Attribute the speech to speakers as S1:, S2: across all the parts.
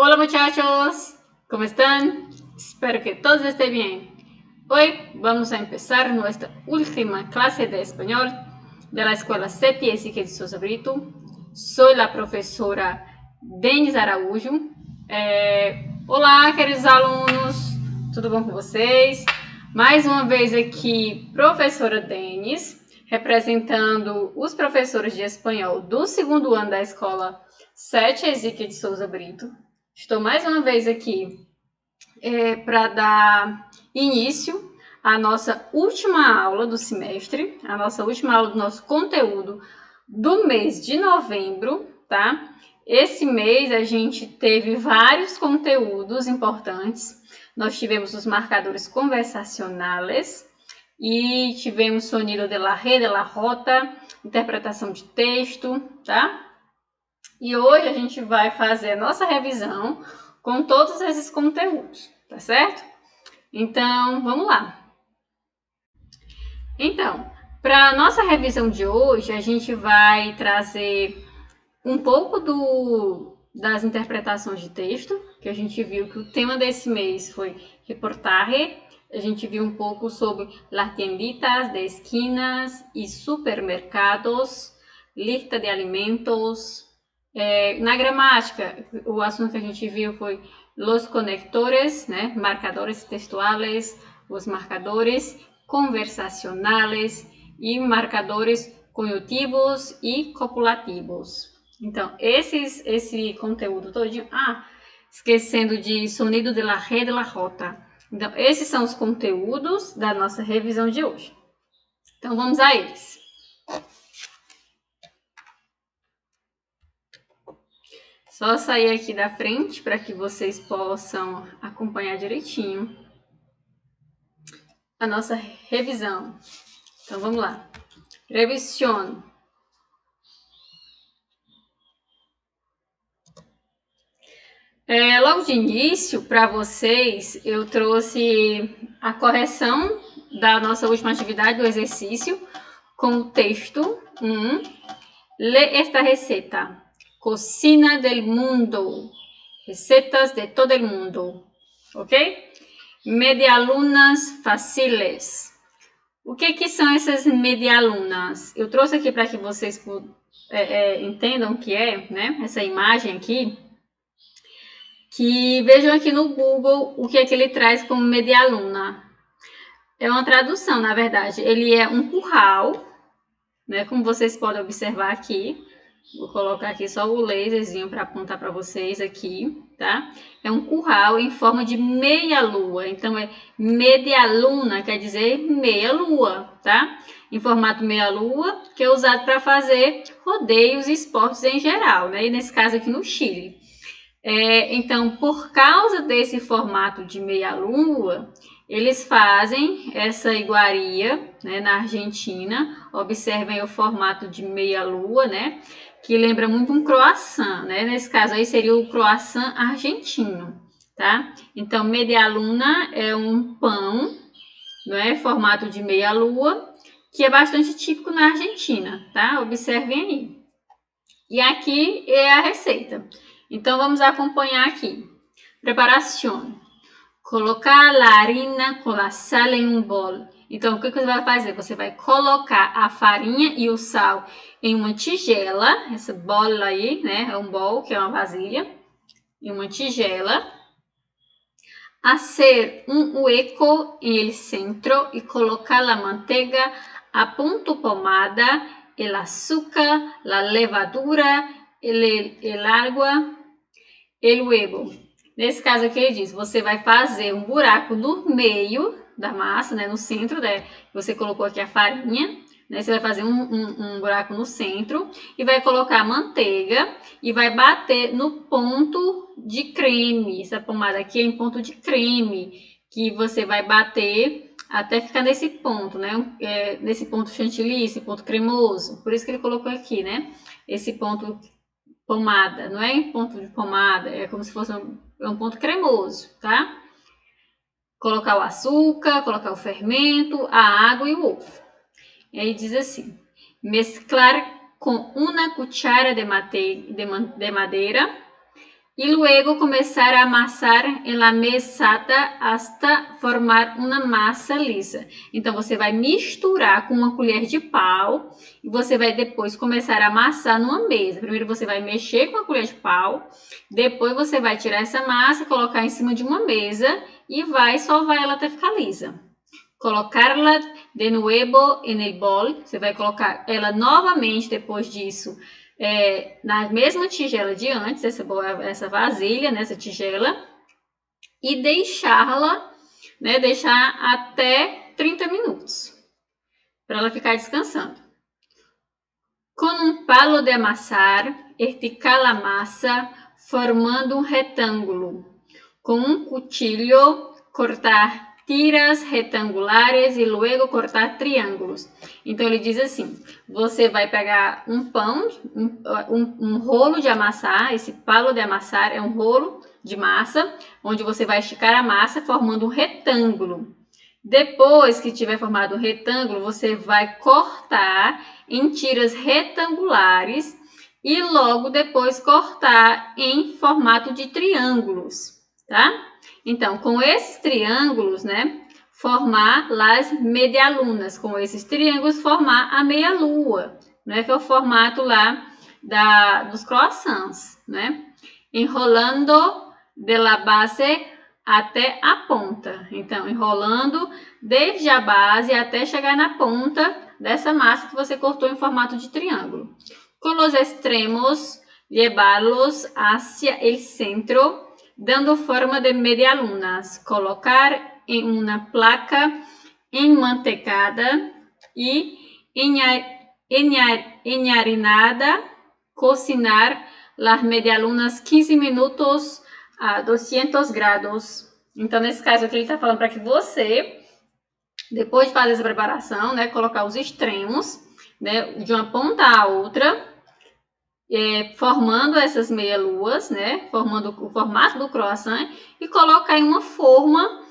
S1: Hola muchachos, ¿cómo están? Espero que todos estén bien. Hoy vamos a empezar nuestra última clase de español de la Escola Sete Ezequiel de Souza Brito. Soy la professora Denis Araújo. Olá, queridos alunos, tudo bom com vocês? Mais uma vez aqui, professora Denis, representando os professores de espanhol do segundo ano da Escola Sete Ezequiel de Souza Brito. Estou mais uma vez aqui para dar início à nossa última aula do semestre, a nossa última aula do nosso conteúdo do mês de novembro, tá? Esse mês a gente teve vários conteúdos importantes. Nós tivemos os marcadores conversacionais e tivemos sonido de la re, de la rota, interpretação de texto, tá? E hoje a gente vai fazer a nossa revisão com todos esses conteúdos, tá certo? Então, vamos lá. Então, para a nossa revisão de hoje, a gente vai trazer um pouco das interpretações de texto, que a gente viu que o tema desse mês foi reportaje. A gente viu um pouco sobre las tienditas de esquinas e supermercados, lista de alimentos. Na gramática, o assunto que a gente viu foi los conectores, né? Marcadores textuales, os marcadores conversacionales e marcadores conjutivos e copulativos. Então, esse conteúdo todinho... esquecendo de sonido de la re, de la rota. Então, esses são os conteúdos da nossa revisão de hoje. Então, vamos a eles. Só sair aqui da frente para que vocês possam acompanhar direitinho a nossa revisão. Então, vamos lá. Revisión. Logo de início, para vocês, eu trouxe a correção da nossa última atividade, do exercício, com o texto 1. Lê esta receita. Cocina del mundo. Recetas de todo el mundo. Ok? Medialunas fáciles. O que são essas medialunas? Eu trouxe aqui para que vocês entendam o que é, né? Essa imagem aqui. Que vejam aqui no Google o que é que ele traz como medialuna. É uma tradução, na verdade. Ele é um curral, né? Como vocês podem observar aqui. Vou colocar aqui só o laserzinho para apontar para vocês aqui, tá? É um curral em forma de meia-lua. Então, é medialuna, quer dizer meia-lua, tá? Em formato meia-lua, que é usado para fazer rodeios e esportes em geral, né? E nesse caso aqui no Chile. Então, por causa desse formato de meia-lua, eles fazem essa iguaria, né, na Argentina. Observem o formato de meia-lua, né? Que lembra muito um croissant, né? Nesse caso aí seria o croissant argentino, tá? Então, medialuna é um pão, né? Formato de meia-lua, que é bastante típico na Argentina, tá? Observem aí. E aqui é a receita. Então, vamos acompanhar aqui. Preparação. Colocar a harina com a sal em um bol. Então, o que você vai fazer? Você vai colocar a farinha e o sal em uma tigela. Essa bola aí, né? É um bol, que é uma vasilha. Em uma tigela. Hacer um hueco en el centro y colocar la manteiga a punto pomada, el azúcar, la levadura, el agua, el huevo. Nesse caso aqui ele diz, você vai fazer um buraco no meio da massa, né, no centro, né, você colocou aqui a farinha, né, você vai fazer um buraco no centro e vai colocar a manteiga e vai bater no ponto de creme. Essa pomada aqui é em ponto de creme, que você vai bater até ficar nesse ponto, né, nesse ponto chantilly, esse ponto cremoso. Por isso que ele colocou aqui, né, esse ponto pomada, não é em ponto de pomada, é como se fosse um ponto cremoso, tá? Colocar o açúcar, colocar o fermento, a água e o ovo. E aí diz assim, mesclar com uma cuchara de madeira E luego começar a amassar em la mesada hasta formar uma massa lisa. Então, você vai misturar com uma colher de pau e você vai depois começar a amassar numa mesa. Primeiro você vai mexer com a colher de pau, depois você vai tirar essa massa, colocar em cima de uma mesa e vai sovar ela até ficar lisa. Colocarla de nuevo en el bol, você vai colocar ela novamente depois disso na mesma tigela de antes, essa vasilha, nessa tigela, e deixá-la, deixar até 30 minutos, para ela ficar descansando. Com um palo de amassar, esticar a massa formando um retângulo. Com um cuchillo, cortar tiras retangulares e luego cortar triângulos. Então ele diz assim, você vai pegar um pão, um rolo de amassar, esse palo de amassar é um rolo de massa, onde você vai esticar a massa formando um retângulo. Depois que tiver formado um retângulo, você vai cortar em tiras retangulares e logo depois cortar em formato de triângulos, tá? Então, com esses triângulos, formar as medialunas. Com esses triângulos, formar a meia-lua, que é o formato lá dos croissants, Enrolando de la base até a ponta. Então, enrolando desde a base até chegar na ponta dessa massa que você cortou em formato de triângulo. Com os extremos, llevarlos hacia el centro, dando forma de medialunas. Colocar em uma placa enmantecada e enharinada, cocinar las medialunas 15 minutos a 200 graus. Então, nesse caso aqui, ele está falando para que você, depois de fazer essa preparação, colocar os extremos, de uma ponta a outra, formando essas meia-luas, formando o formato do croissant e colocar em uma forma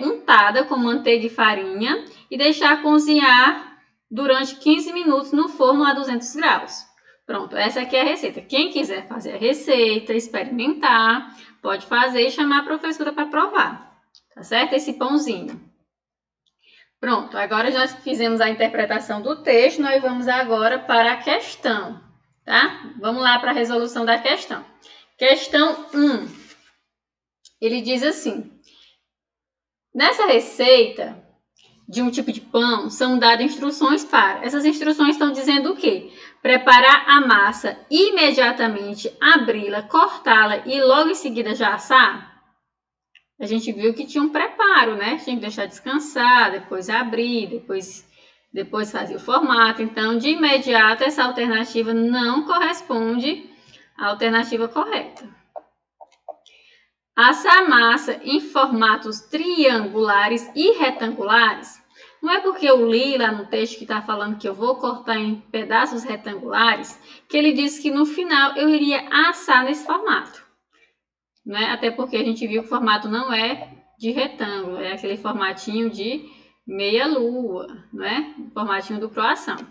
S1: untada com manteiga e farinha e deixar cozinhar durante 15 minutos no forno a 200 graus. Pronto, essa aqui é a receita. Quem quiser fazer a receita, experimentar, pode fazer e chamar a professora para provar, tá certo? Esse pãozinho. Pronto, agora já fizemos a interpretação do texto, nós vamos agora para a questão. Tá? Vamos lá para a resolução da questão. Questão 1. Ele diz assim: nessa receita de um tipo de pão, são dadas instruções para. Essas instruções estão dizendo o quê? Preparar a massa imediatamente, abri-la, cortá-la e logo em seguida já assar. A gente viu que tinha um preparo, Tinha que deixar descansar, depois abrir, depois fazer o formato. Então, de imediato, essa alternativa não corresponde à alternativa correta. Assar massa em formatos triangulares e retangulares. Não é porque eu li lá no texto que está falando que eu vou cortar em pedaços retangulares, que ele disse que no final eu iria assar nesse formato. Até porque a gente viu que o formato não é de retângulo, é aquele formatinho de meia-lua, o formatinho do croissant.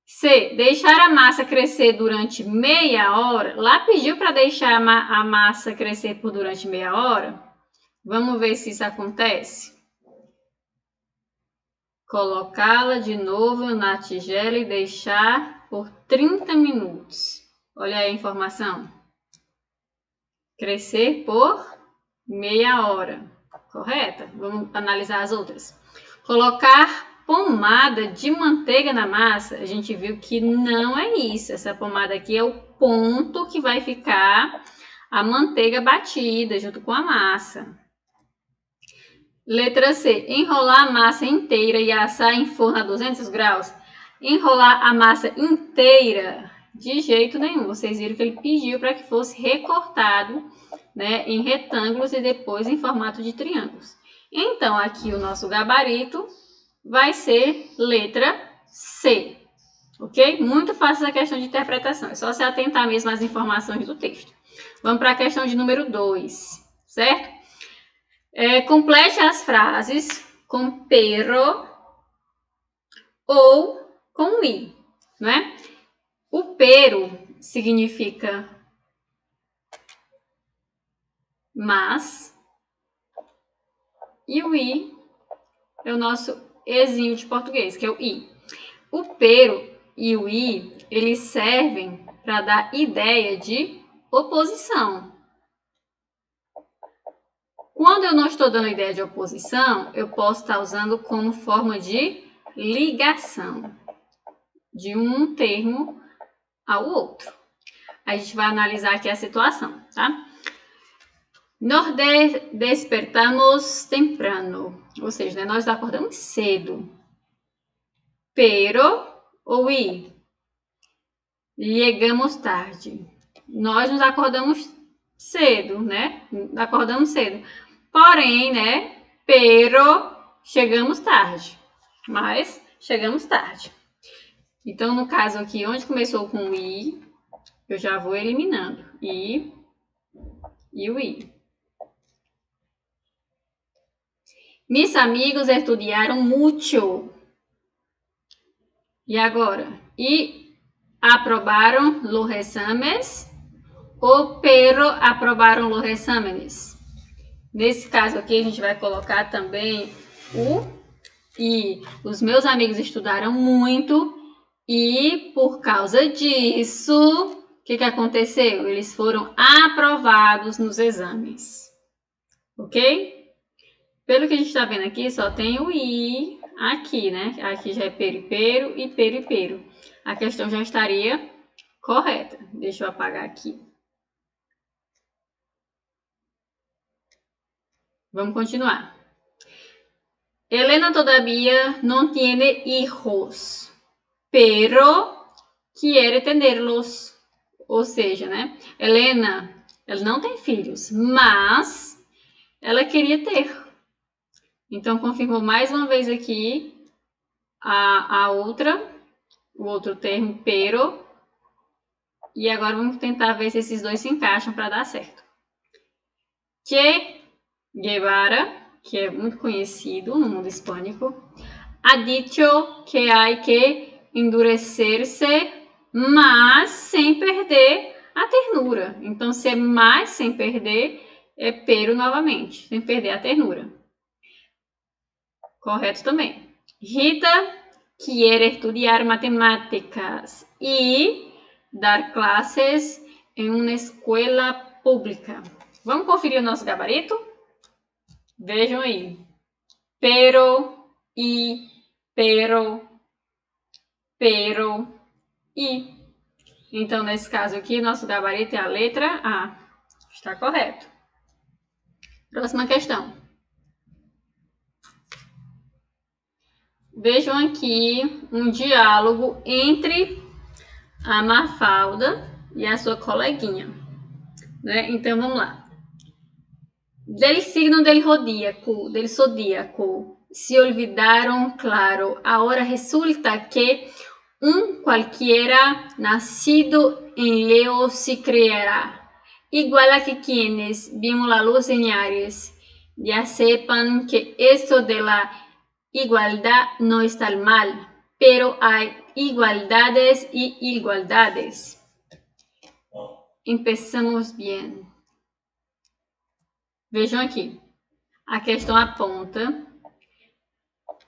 S1: C. Deixar a massa crescer durante meia hora. Lá pediu para deixar a massa crescer durante meia hora. Vamos ver se isso acontece. Colocá-la de novo na tigela e deixar por 30 minutos. Olha aí a informação. Crescer por meia hora. Correta? Vamos analisar as outras. Colocar pomada de manteiga na massa. A gente viu que não é isso. Essa pomada aqui é o ponto que vai ficar a manteiga batida junto com a massa. Letra C. Enrolar a massa inteira e assar em forno a 200 graus. Enrolar a massa inteira, de jeito nenhum. Vocês viram que ele pediu para que fosse recortado, em retângulos e depois em formato de triângulos. Então, aqui o nosso gabarito vai ser letra C. Ok? Muito fácil essa questão de interpretação. É só se atentar mesmo às informações do texto. Vamos para a questão de número 2, certo? Complete as frases com pero ou com i, O pero significa mas. E o I é o nosso Ezinho de português, que é o I. O pero e o I, eles servem para dar ideia de oposição. Quando eu não estou dando ideia de oposição, eu posso estar usando como forma de ligação de um termo ao outro. A gente vai analisar aqui a situação, tá? Nós despertamos temprano, ou seja, né, nós acordamos cedo. Pero ou I, chegamos tarde. Nós nos acordamos cedo, né? Acordamos cedo. Porém, né? Pero chegamos tarde. Mas chegamos tarde. Então, no caso aqui, onde começou com o I, eu já vou eliminando. I e o I. Mis amigos estudiaram mucho. E agora? E aprobaram los exames ou pero aprobaram los exámenes? Nesse caso aqui, a gente vai colocar também o I. Os meus amigos estudaram muito e, por causa disso, o que aconteceu? Eles foram aprovados nos exames. Ok? Pelo que a gente está vendo aqui, só tem o I aqui, né? Aqui já é pero e pero. A questão já estaria correta. Deixa eu apagar aqui. Vamos continuar. Helena todavía no tiene hijos, pero quiere tenerlos. Ou seja, né? Helena, ela não tem filhos, mas ela queria ter. Então, confirmou mais uma vez aqui o outro termo, pero. E agora vamos tentar ver se esses dois se encaixam para dar certo. Che Guevara, que é muito conhecido no mundo hispânico, ha dicho que hay que endurecer-se, mas sem perder a ternura. Então, se é mais sem perder, é pero novamente, sem perder a ternura. Correto também. Rita quiere estudiar matemáticas e dar classes em uma escola pública. Vamos conferir o nosso gabarito? Vejam aí. Pero, I, pero, I. Então, nesse caso aqui, nosso gabarito é a letra A. Está correto. Próxima questão. Vejam aqui um diálogo entre a Mafalda e a sua coleguinha, né? Então, vamos lá. Del signo del zodíaco se olvidaron, claro. Ahora resulta que cualquiera nacido en Leo se creerá. Igual a que quienes vimos la luz en Aries ya sepan que esto de la igualdad no está mal, pero hay igualdades y igualdades. Empezamos bien. Vejam aqui. A questão aponta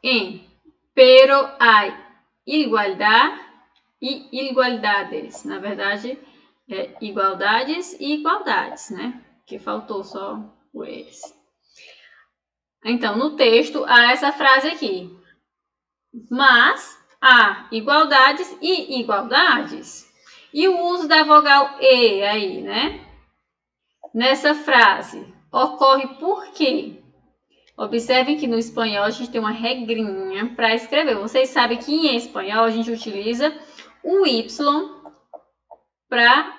S1: em pero hay igualdad e igualdades. Na verdade, é igualdades e igualdades, né? Que faltou só o esse. Então, no texto, há essa frase aqui. Mas há igualdades e igualdades. E o uso da vogal E aí, né? Nessa frase, ocorre por quê? Observem que no espanhol a gente tem uma regrinha para escrever. Vocês sabem que em espanhol a gente utiliza o Y para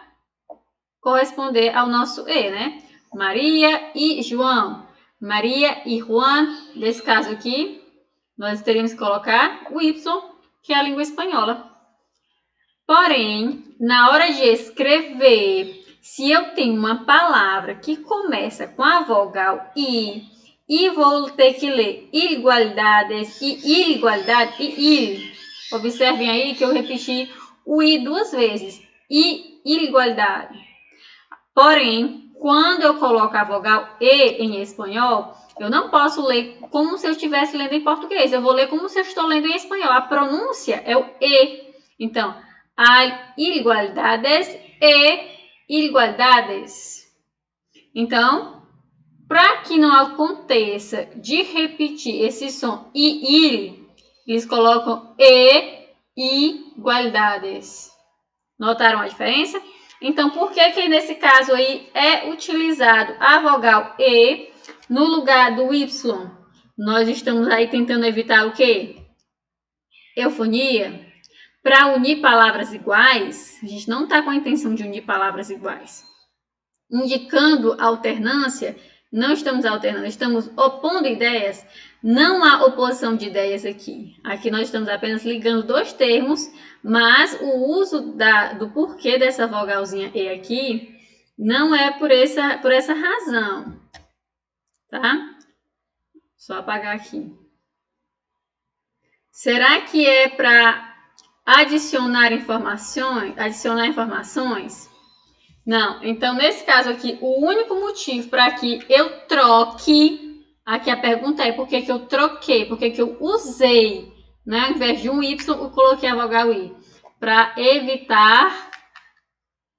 S1: corresponder ao nosso E, né? Maria e João. Maria e Juan, nesse caso aqui, nós teríamos que colocar o Y, que é a língua espanhola. Porém, na hora de escrever, se eu tenho uma palavra que começa com a vogal I e vou ter que ler igualdades e igualdade e il. Observem aí que eu repeti o I duas vezes. E igualdade. Porém, quando eu coloco a vogal E em espanhol, eu não posso ler como se eu estivesse lendo em português. Eu vou ler como se eu estou lendo em espanhol. A pronúncia é o E. Então, há igualdades e igualdades. Então, para que não aconteça de repetir esse som il, eles colocam e igualdades. Notaram a diferença? Então, por que nesse caso aí é utilizado a vogal E no lugar do Y? Nós estamos aí tentando evitar o quê? Eufonia. Para unir palavras iguais, a gente não está com a intenção de unir palavras iguais. Indicando alternância, não estamos alternando, estamos opondo ideias. Não há oposição de ideias aqui. Aqui nós estamos apenas ligando dois termos, mas o uso do porquê dessa vogalzinha E aqui não é por essa razão, tá? Só apagar aqui. Será que é para adicionar informações? Não. Então, nesse caso aqui, o único motivo para que eu troque, aqui a pergunta é por que eu troquei, por que eu usei, né? Ao invés de um Y, eu coloquei a vogal I, para evitar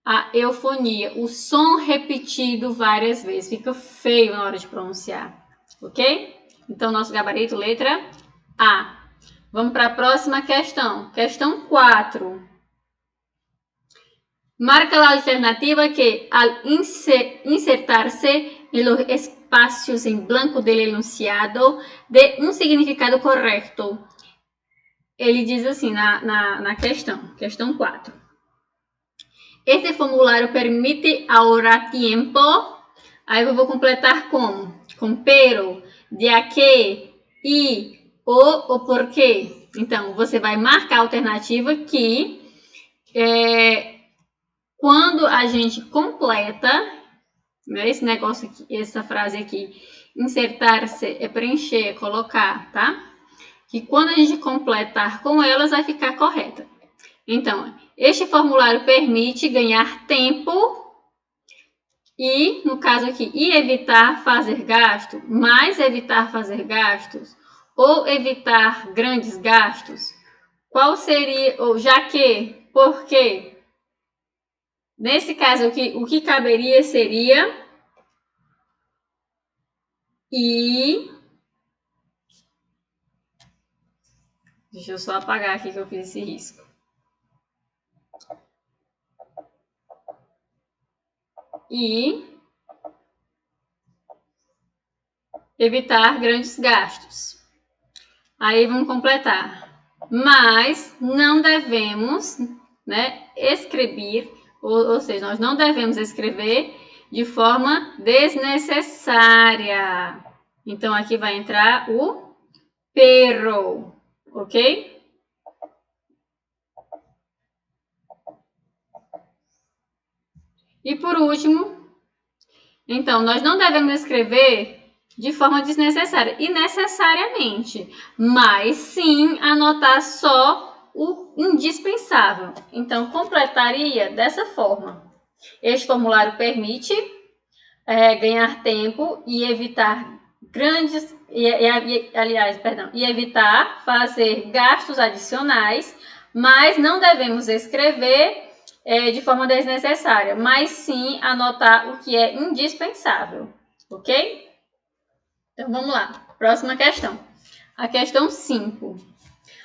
S1: a eufonia, o som repetido várias vezes, fica feio na hora de pronunciar, ok? Então, nosso gabarito, letra A. Vamos para a próxima questão. Questão 4. Marca a alternativa que, al insertarse en los espacios en blanco del enunciado, dê um significado correto. Ele diz assim na questão 4. Este formulário permite ahorrar tempo. Aí eu vou completar como? Com pero, de a que, e, o porquê. Então, você vai marcar a alternativa que quando a gente completa, né, esse negócio aqui, essa frase aqui, insertar-se é preencher, é colocar, tá? Que quando a gente completar com elas, vai ficar correta. Então, este formulário permite ganhar tempo e, no caso aqui, e evitar fazer gasto, mais evitar fazer gastos, ou evitar grandes gastos. Qual seria, ou já que, por quê? Nesse caso aqui, o que caberia seria e... Deixa eu só apagar aqui que eu fiz esse risco. E evitar grandes gastos. Aí vamos completar. Mas não devemos, né, escrever, ou seja, nós não devemos escrever de forma desnecessária. Então, aqui vai entrar o pero, ok? E por último, então, nós não devemos escrever de forma desnecessária e necessariamente, mas sim anotar só o indispensável. Então, completaria dessa forma. Este formulário permite ganhar tempo e evitar evitar fazer gastos adicionais, mas não devemos escrever de forma desnecessária, mas sim anotar o que é indispensável, ok? Então, vamos lá. Próxima questão. A questão 5.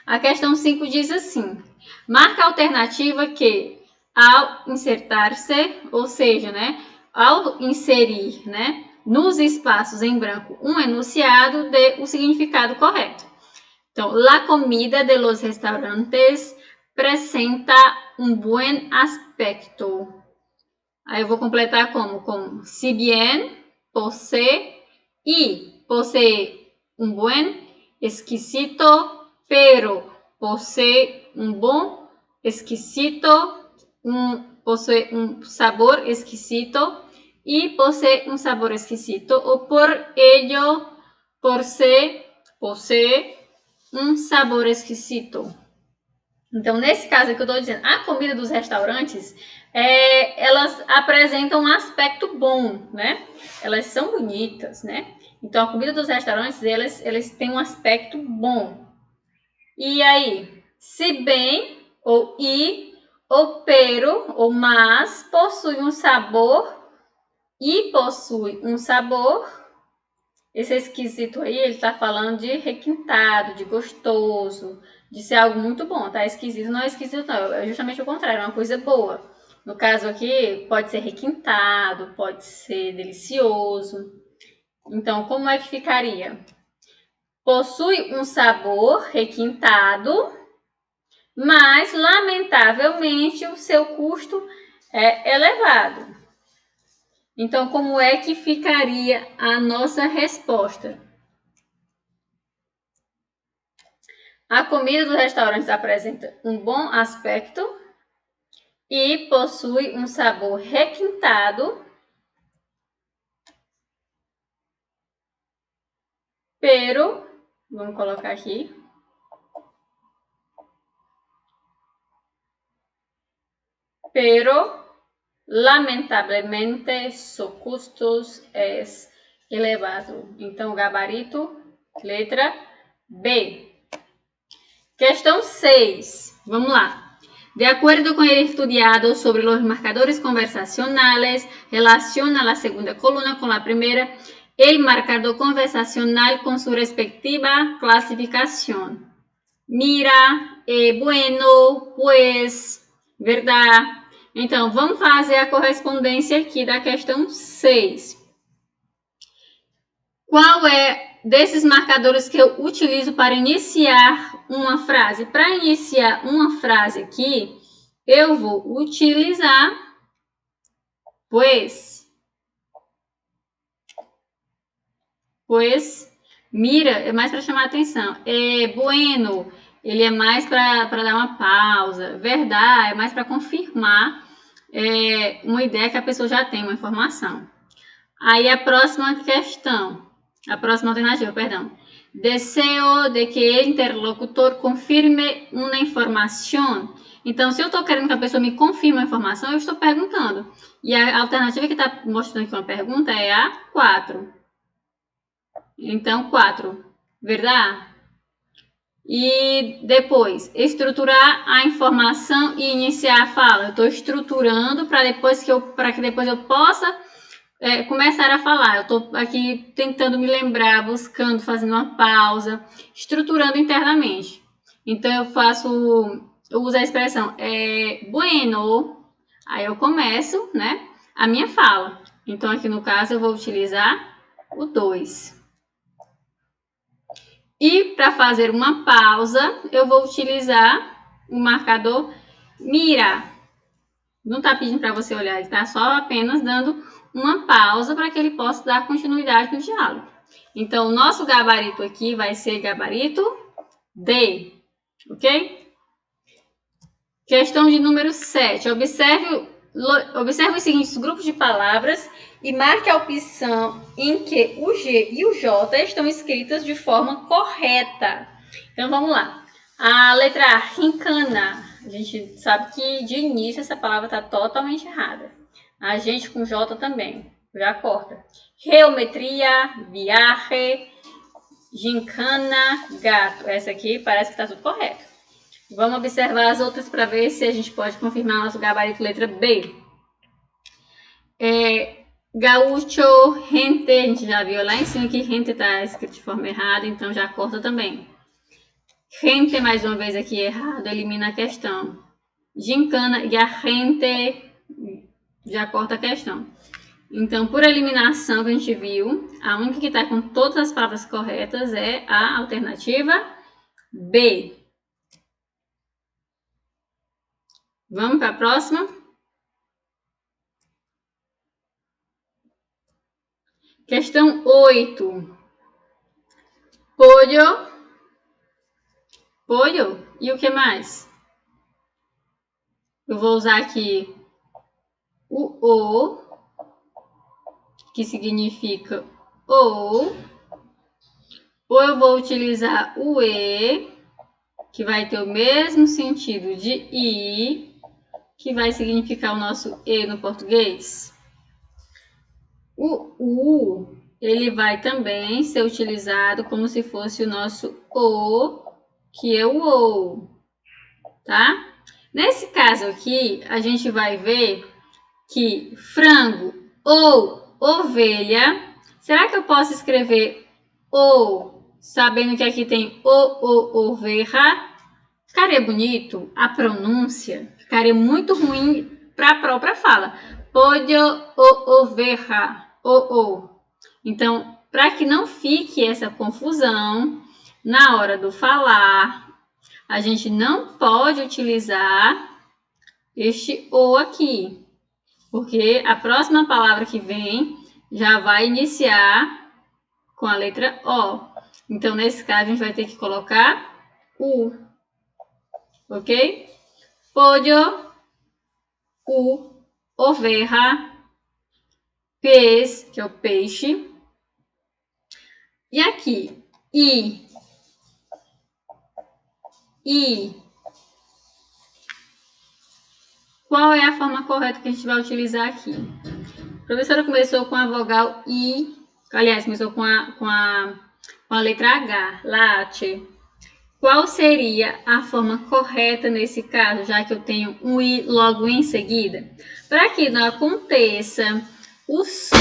S1: A questão 5 diz assim: marca a alternativa que, ao insertar-se, ou seja, né, ao inserir, né, nos espaços em branco um enunciado, dê o significado correto. Então, la comida de los restaurantes presenta un buen aspecto. Aí eu vou completar como si bien posee un buen exquisito, pero posee un buen exquisito, posee un sabor exquisito y posee un sabor exquisito, o por ello posee um sabor exquisito. Então, nesse caso aqui eu estou dizendo, a comida dos restaurantes elas apresentam um aspecto bom, né? Elas são bonitas, né? Então, a comida dos restaurantes, eles têm um aspecto bom. E aí, se bem, ou e, ou pero, ou mas, possui um sabor, e possui um sabor. Esse esquisito aí, ele tá falando de requintado, de gostoso, de ser algo muito bom, tá? Esquisito não é esquisito não, é justamente o contrário, é uma coisa boa. No caso aqui, pode ser requintado, pode ser delicioso. Então, como é que ficaria? Possui um sabor requintado, mas, lamentavelmente, o seu custo é elevado. Então, como é que ficaria a nossa resposta? A comida dos restaurantes apresenta um bom aspecto e possui um sabor requintado, pero, vamos colocar aqui, pero lamentavelmente su custos es elevado. Então, gabarito, letra B. Questão 6. Vamos lá. De acuerdo con el estudiado sobre los marcadores conversacionales, relaciona la segunda columna con la primera, el marcador conversacional con su respectiva clasificación. Mira, bueno, pues, verdade. Então, vamos fazer a correspondência aqui da questão 6. Qual é desses marcadores que eu utilizo para iniciar uma frase? Para iniciar uma frase aqui, eu vou utilizar pues. Pues, mira, é mais para chamar a atenção. Bueno, ele é mais para dar uma pausa. Verdade, é mais para confirmar uma ideia que a pessoa já tem, uma informação. Aí a próxima questão, a próxima alternativa, perdão. Deseo de que o interlocutor confirme uma informação. Então, se eu estou querendo que a pessoa me confirme uma informação, eu estou perguntando. E a alternativa que está mostrando aqui uma pergunta é a 4. Então, 4, verdade? E depois, estruturar a informação e iniciar a fala. Eu estou estruturando para que depois eu possa começar a falar. Eu estou aqui tentando me lembrar, buscando, fazendo uma pausa, estruturando internamente. Então, eu uso a expressão bueno, aí eu começo, né, a minha fala. Então, aqui no caso, eu vou utilizar o 2. E para fazer uma pausa, eu vou utilizar o marcador mira. Não está pedindo para você olhar, ele está só apenas dando uma pausa para que ele possa dar continuidade no diálogo. Então, o nosso gabarito aqui vai ser gabarito D, ok? Questão de número 7. Observe os seguintes grupos de palavras e marque a opção em que o G e o J estão escritas de forma correta. Então, vamos lá. A letra A, rincana. A gente sabe que de início essa palavra está totalmente errada. A gente com J também. Já corta. Geometria, viaje, gincana, gato. Essa aqui parece que está tudo correto. Vamos observar as outras para ver se a gente pode confirmar nosso gabarito letra B. Gaúcho, gente, a gente já viu lá em cima que gente está escrito de forma errada, então já corta também. Gente, mais uma vez aqui errado, elimina a questão. Gincana e a gente já corta a questão. Então, por eliminação que a gente viu, a única que está com todas as palavras corretas é a alternativa B. Vamos para a próxima? Questão 8. Pollo. Pollo. E o que mais? Eu vou usar aqui o, que significa ou eu vou utilizar o e, que vai ter o mesmo sentido de i, que vai significar o nosso E no português? O U, ele vai também ser utilizado como se fosse o nosso O, que é o OU, tá? Nesse caso aqui, a gente vai ver que frango ou ovelha, será que eu posso escrever O, sabendo que aqui tem ovelha? Ficaria bonito a pronúncia, ficaria muito ruim para a própria fala. Pollo ou oveja, o. Então, para que não fique essa confusão na hora do falar, a gente não pode utilizar este o aqui, porque a próxima palavra que vem já vai iniciar com a letra O. Então, nesse caso, a gente vai ter que colocar U. Ok? Pollo, oveja, pez, que é o peixe. E aqui, I. Qual é a forma correta que a gente vai utilizar aqui? A professora começou com a vogal I, aliás, começou com a letra H, latte. Qual seria a forma correta nesse caso, já que eu tenho um I logo em seguida? Para que não aconteça o som...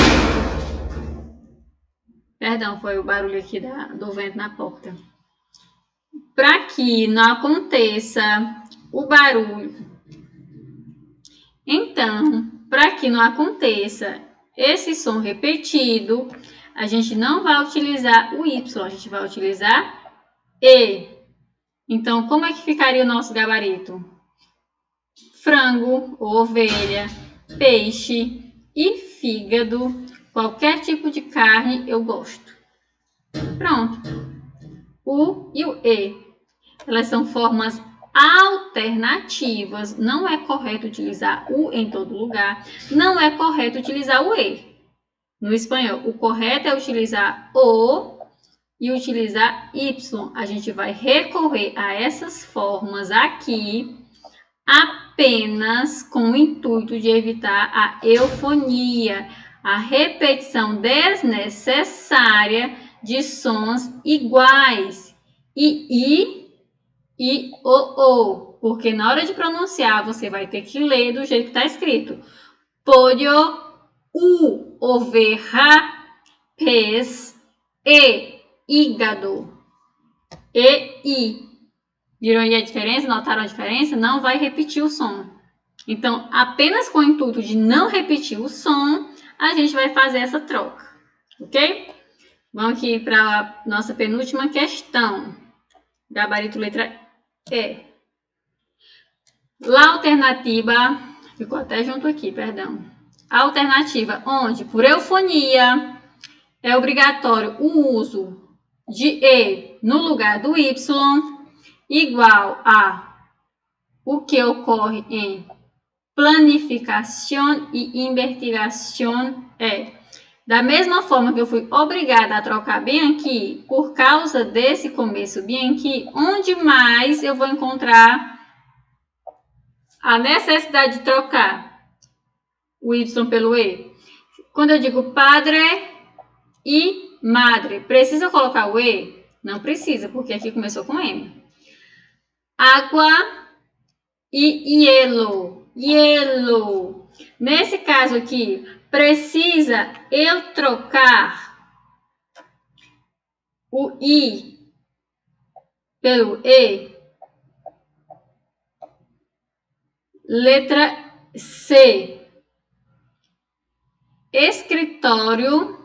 S1: Perdão, foi o barulho aqui do vento na porta. Para que não aconteça o barulho. Então, para que não aconteça esse som repetido, a gente não vai utilizar o Y, a gente vai utilizar E. Então, como é que ficaria o nosso gabarito? Frango, ovelha, peixe e fígado. Qualquer tipo de carne eu gosto. Pronto. O e o E. Elas são formas alternativas. Não é correto utilizar o em todo lugar. Não é correto utilizar o E. No espanhol, o correto é utilizar o e utilizar Y. A gente vai recorrer a essas formas aqui apenas com o intuito de evitar a eufonia, a repetição desnecessária de sons iguais. E o. Porque na hora de pronunciar, você vai ter que ler do jeito que está escrito. Pollo, oveja, pez, hígado. I. Viram aí a diferença? Notaram a diferença? Não vai repetir o som. Então, apenas com o intuito de não repetir o som, a gente vai fazer essa troca. Ok? Vamos aqui para a nossa penúltima questão. Gabarito letra E. La alternativa, ficou até junto aqui, perdão. A alternativa onde, por eufonia, é obrigatório o uso de E no lugar do Y, igual a o que ocorre em planificação e investigação é. Da mesma forma que eu fui obrigada a trocar bem aqui, por causa desse começo bem aqui, onde mais eu vou encontrar a necessidade de trocar o Y pelo E? Quando eu digo padre e madre, precisa colocar o E? Não precisa, porque aqui começou com M. Água e hielo. Nesse caso aqui, precisa eu trocar o I pelo E? Letra C. Escritório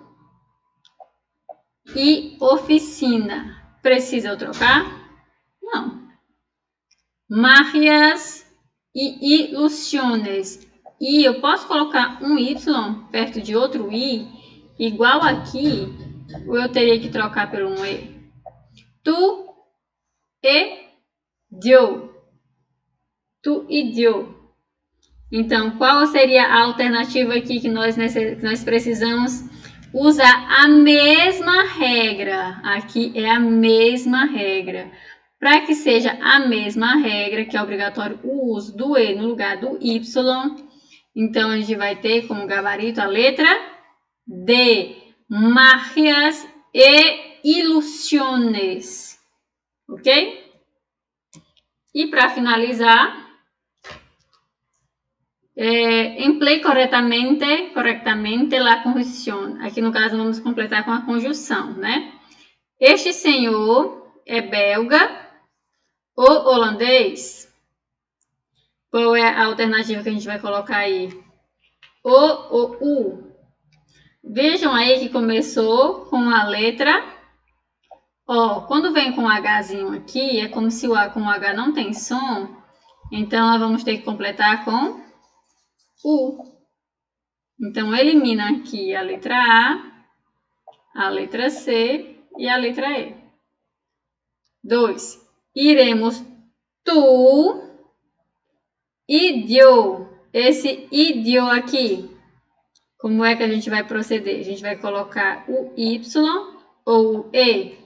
S1: e oficina. Precisa eu trocar? Não. Magias e ilusiones. E eu posso colocar um Y perto de outro I, igual aqui, ou eu teria que trocar por um E? Tu e Dio. Tu e Dio. Então, qual seria a alternativa aqui que nós precisamos usar a mesma regra? Aqui é a mesma regra. Para que seja a mesma regra, que é obrigatório o uso do E no lugar do Y, então a gente vai ter como gabarito a letra D. Magias e ilusiones. Ok? E para finalizar, emplee corretamente la conjunção. Aqui no caso vamos completar com a conjunção, né? Este senhor é belga ou holandês? Qual é a alternativa que a gente vai colocar aí? O ou U? Vejam aí que começou com a letra O. Quando vem com Hzinho aqui, é como se o A com o H não tem som, então nós vamos ter que completar com U. Então, elimina aqui a letra A letra C e a letra E. 2. Iremos tu idio. Esse idio aqui, como é que a gente vai proceder? A gente vai colocar o Y ou o E.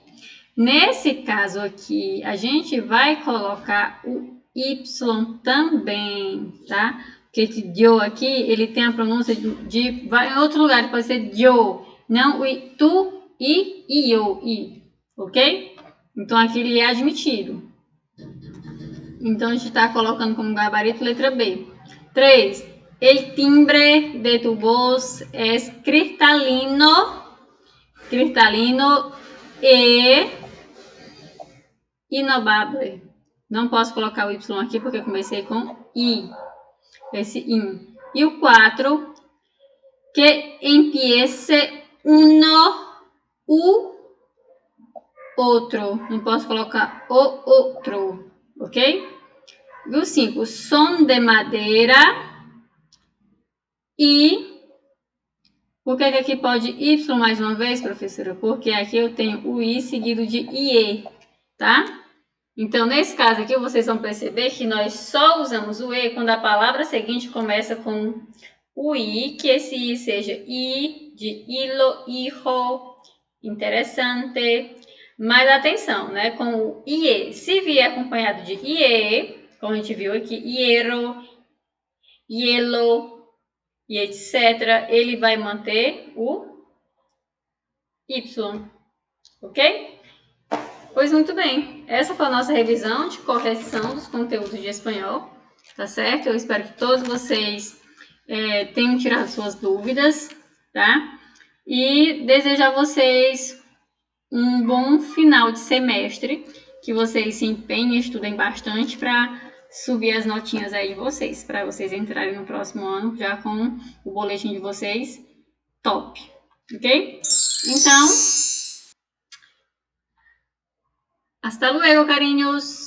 S1: Nesse caso aqui, a gente vai colocar o Y também, tá? Porque esse dio aqui, ele tem a pronúncia de vai em outro lugar, pode ser dio, não o tu e io, i, ok? Então aqui ele é admitido. Então a gente está colocando como gabarito letra B. 3. El timbre de tu voz es cristalino e inobable. Não posso colocar o Y aqui porque eu comecei com I. Esse in. E o 4. Que empiece uno, o outro. Não posso colocar o outro. Ok? E o 5. Som de madeira. E por que aqui pode Y mais uma vez, professora? Porque aqui eu tenho o I seguido de IE, tá? Então, nesse caso aqui, vocês vão perceber que nós só usamos o E quando a palavra seguinte começa com o I, que esse I seja I de ilo, hijo, interessante. Mas atenção, né? Com o IE, se vier acompanhado de IE, como a gente viu aqui, hiero, hielo e etc., ele vai manter o Y, ok? Pois muito bem, essa foi a nossa revisão de correção dos conteúdos de espanhol, tá certo? Eu espero que todos vocês tenham tirado suas dúvidas, tá? E desejo a vocês um bom final de semestre, que vocês se empenhem e estudem bastante para subir as notinhas aí de vocês, para vocês entrarem no próximo ano já com o boletim de vocês top, ok? Então, hasta luego, cariños!